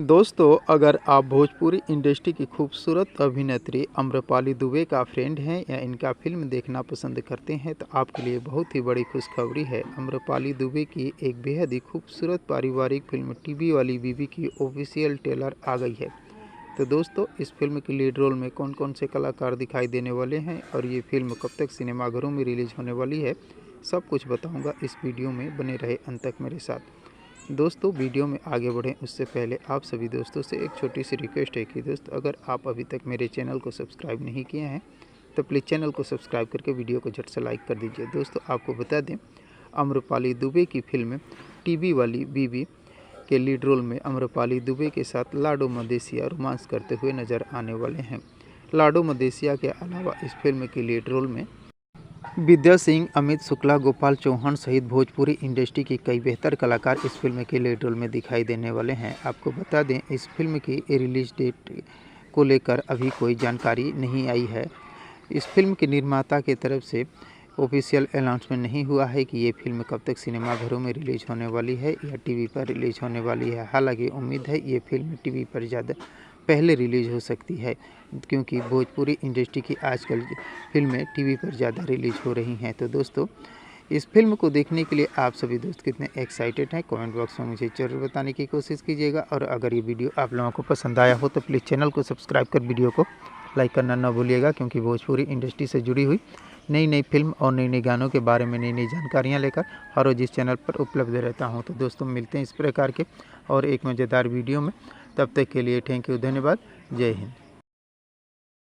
दोस्तों, अगर आप भोजपुरी इंडस्ट्री की खूबसूरत अभिनेत्री आम्रपाली दुबे का फ्रेंड हैं या इनका फिल्म देखना पसंद करते हैं तो आपके लिए बहुत ही बड़ी खुशखबरी है। आम्रपाली दुबे की एक बेहद ही खूबसूरत पारिवारिक फिल्म टीवी वाली बीवी की ऑफिशियल ट्रेलर आ गई है। तो दोस्तों, इस फिल्म की लीड रोल में कौन कौन से कलाकार दिखाई देने वाले हैं और ये फिल्म कब तक सिनेमाघरों में रिलीज होने वाली है, सब कुछ बताऊँगा इस वीडियो में। बने रहे अंत तक मेरे साथ। दोस्तों, वीडियो में आगे बढ़ें उससे पहले आप सभी दोस्तों से एक छोटी सी रिक्वेस्ट है कि दोस्त, अगर आप अभी तक मेरे चैनल को सब्सक्राइब नहीं किए हैं तो प्लीज़ चैनल को सब्सक्राइब करके वीडियो को झट से लाइक कर दीजिए। दोस्तों, आपको बता दें, आम्रपाली दुबे की फिल्म टीवी वाली बीवी के लीड रोल में आम्रपाली दुबे के साथ लाडो मदेशिया रोमांस करते हुए नजर आने वाले हैं। लाडो मदेशिया के अलावा इस फिल्म के लीड रोल में विद्या सिंह, अमित शुक्ला, गोपाल चौहान सहित भोजपुरी इंडस्ट्री के कई बेहतर कलाकार इस फिल्म के लीड रोल में दिखाई देने वाले हैं। आपको बता दें, इस फिल्म की रिलीज डेट को लेकर अभी कोई जानकारी नहीं आई है। इस फिल्म के निर्माता की तरफ से ऑफिशियल अनाउंसमेंट नहीं हुआ है कि ये फिल्म कब तक सिनेमाघरों में रिलीज होने वाली है या टीवी पर रिलीज होने वाली है। हालांकि उम्मीद है ये फिल्म टीवी पर ज़्यादा पहले रिलीज हो सकती है, क्योंकि भोजपुरी इंडस्ट्री की आजकल फिल्में टीवी पर ज़्यादा रिलीज हो रही हैं। तो दोस्तों, इस फिल्म को देखने के लिए आप सभी दोस्त कितने एक्साइटेड हैं, कमेंट बॉक्स में मुझे ज़रूर बताने की कोशिश कीजिएगा। और अगर ये वीडियो आप लोगों को पसंद आया हो तो प्लीज़ चैनल को सब्सक्राइब कर वीडियो को लाइक करना ना भूलिएगा, क्योंकि भोजपुरी इंडस्ट्री से जुड़ी हुई नई नई फिल्म और नई नई गानों के बारे में नई नई जानकारियाँ लेकर हर रोज़ इस चैनल पर उपलब्ध रहता हूँ। तो दोस्तों, मिलते हैं इस प्रकार के और एक मज़ेदार वीडियो में। तब तक के लिए थैंक यू, धन्यवाद, जय हिंद।